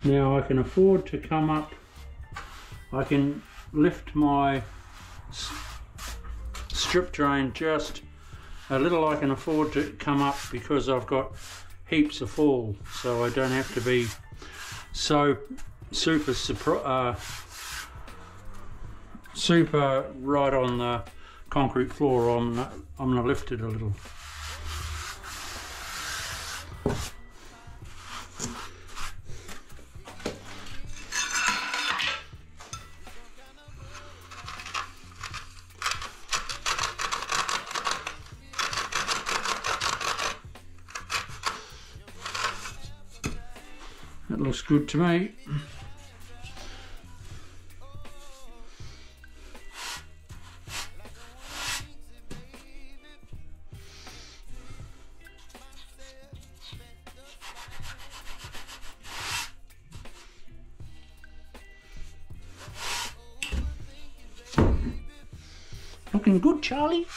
Now I can afford to come up, I can lift my strip drain just a little. I can afford to come up because I've got heaps of fall, so I don't have to be so super right on the concrete floor. I'm gonna lift it a little. That looks good to me. Looking good, Charlie.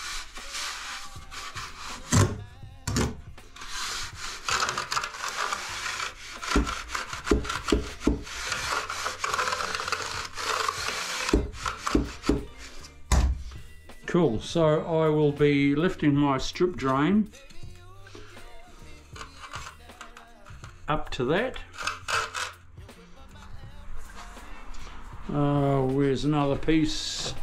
Cool, so I will be lifting my strip drain up to that. Where's another piece?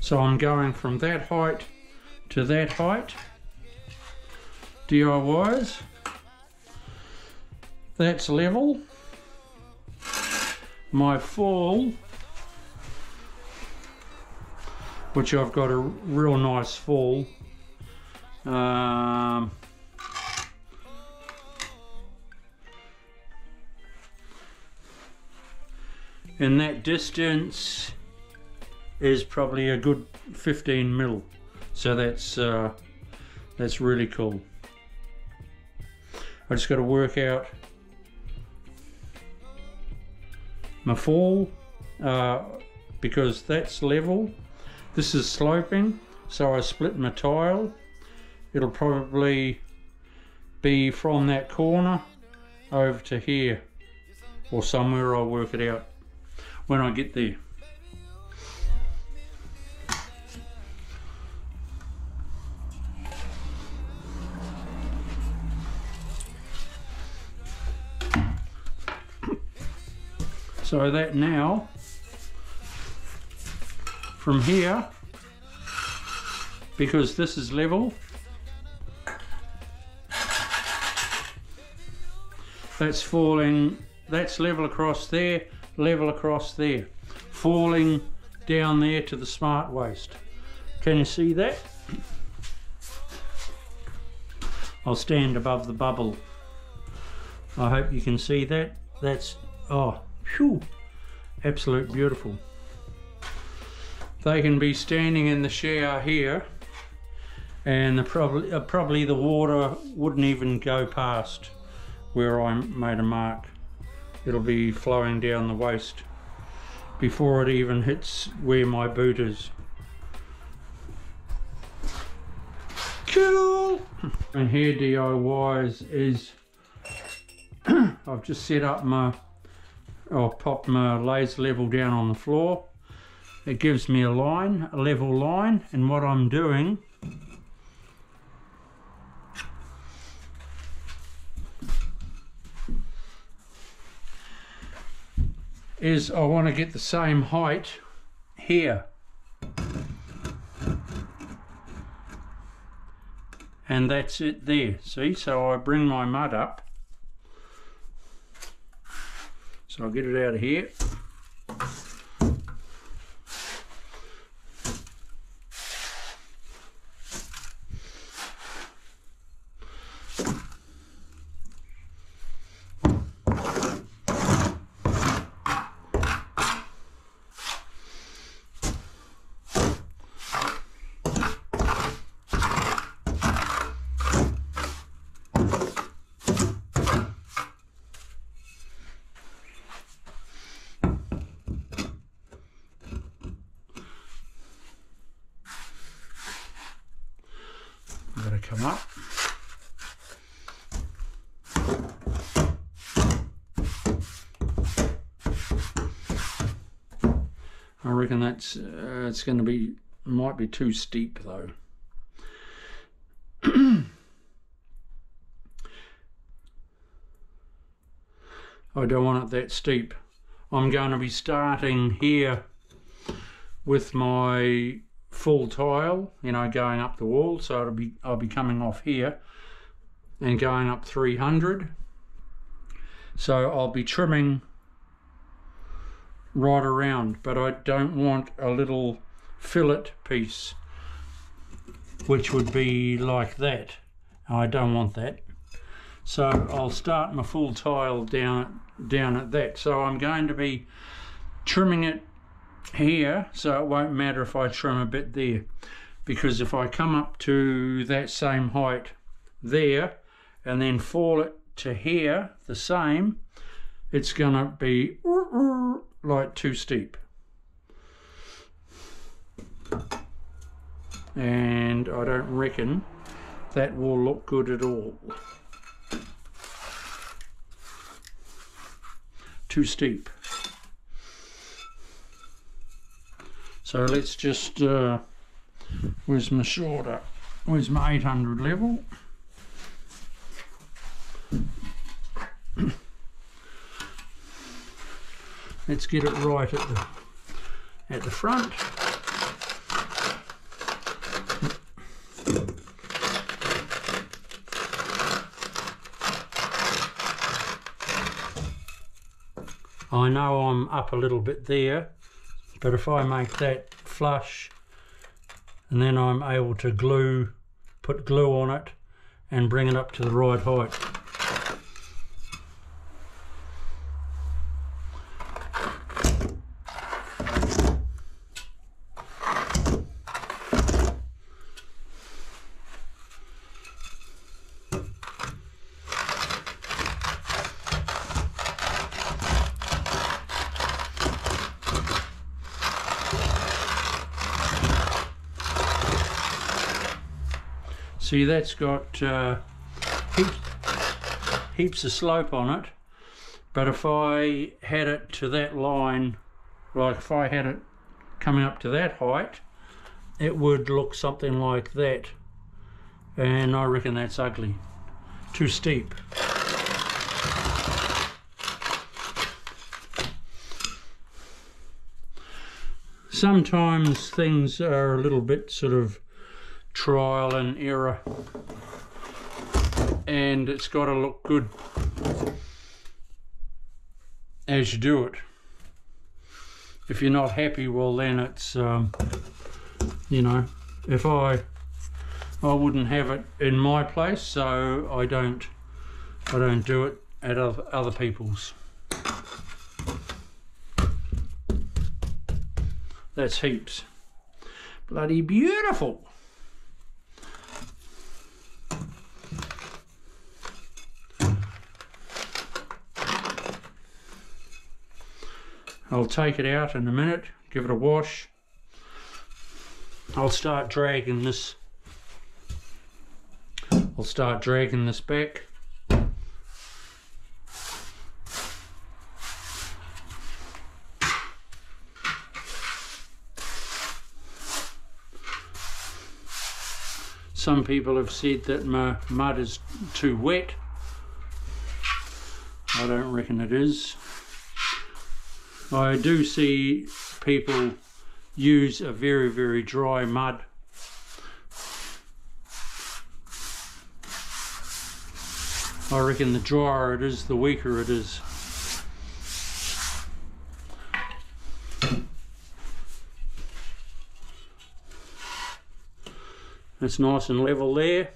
So I'm going from that height to that height, DIYs. That's level. My fall, which I've got a real nice fall. And that distance is probably a good 15 mil. So that's really cool. I just got to work out my fall because that's level. This is sloping, so I split my tile. It'll probably be from that corner over to here or somewhere. I'll work it out when I get there. So that now, from here, because this is level, that's falling, that's level across there, falling down there to the smart waste. Can you see that? I'll stand above the bubble. I hope you can see that. That's, oh, phew, absolute beautiful. They can be standing in the shower here, and probably the water wouldn't even go past where I made a mark. It'll be flowing down the waste before it even hits where my boot is. Cool! And here DIYs is I've just set up my, I'll pop my laser level down on the floor. It gives me a line, a level line, and what I'm doing is I want to get the same height here. And that's it there, see? So I bring my mud up. So I'll get it out of here. I reckon that's it's going to be, might be too steep though. I don't want it that steep. I'm going to be starting here with my full tile, you know, going up the wall, so I'll be coming off here and going up 300. So I'll be trimming right around, but I don't want a little fillet piece which would be like that. I don't want that. So I'll start my full tile down at that. So I'm going to be trimming it here, so it won't matter if I trim a bit there, because if I come up to that same height there and then fall it to here the same, it's gonna be like too steep, and I don't reckon that will look good at all. Too steep. So let's just where's my shoulder, where's my 800 level? Let's get it right at the front. I know I'm up a little bit there, but if I make that flush and then I'm able to put glue on it and bring it up to the right height. See, that's got heaps of slope on it, but if I had it to that line, like if I had it coming up to that height, it would look something like that, and I reckon that's ugly, too steep. Sometimes things are a little bit sort of trial and error, and it's got to look good as you do it. If you're not happy, well then it's you know, if I wouldn't have it in my place, so I don't do it at other people's. That's heaps. Bloody beautiful. I'll take it out in a minute, give it a wash. I'll start dragging this. I'll start dragging this back. Some people have said that my mud is too wet. I don't reckon it is. I do see people use a very, very dry mud. I reckon the drier it is, the weaker it is. It's nice and level there.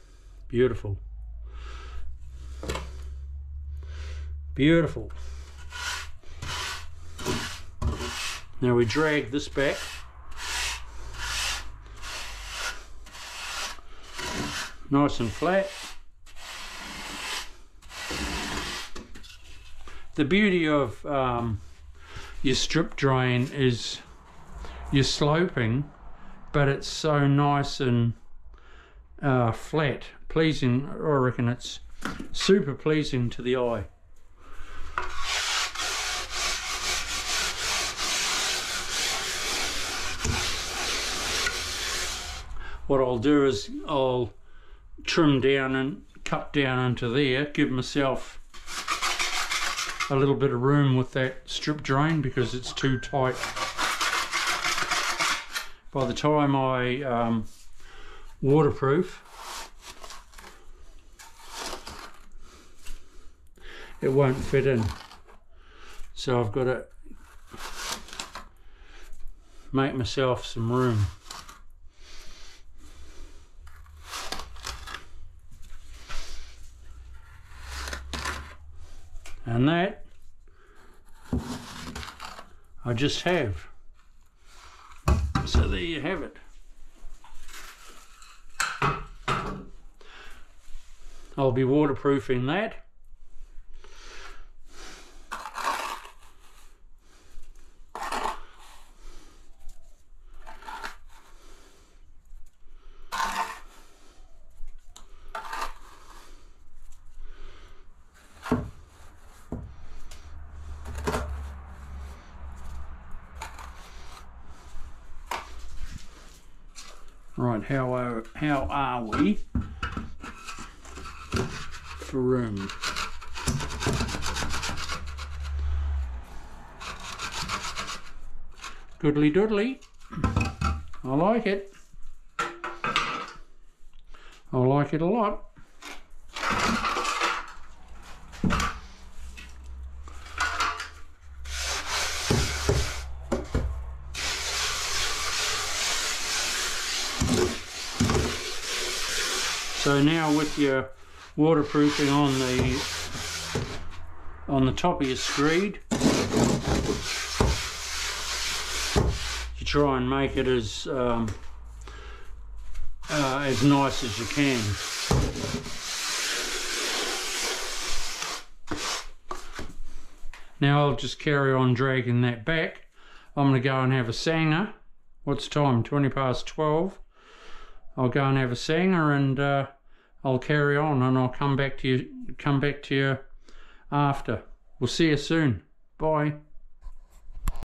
Beautiful. Beautiful. Now we drag this back. Nice and flat. The beauty of your strip drain is you're sloping, but it's so nice and flat, pleasing. I reckon it's super pleasing to the eye. what I'll do is I'll trim down and cut down into there, give myself a little bit of room with that strip drain because it's too tight. By the time I waterproof, it won't fit in. So I've got to make myself some room. And that I just have. So there you have it. I'll be waterproofing that. Right, how are we for room? Goodly doodly. I like it. I like it a lot. So now with your waterproofing on the top of your screed, you try and make it as nice as you can. Now I'll just carry on dragging that back. I'm going to go and have a sanger. What's time? 12:20. I'll go and have a sanger and I'll carry on, and I'll come back to you after. We'll see you soon. Bye.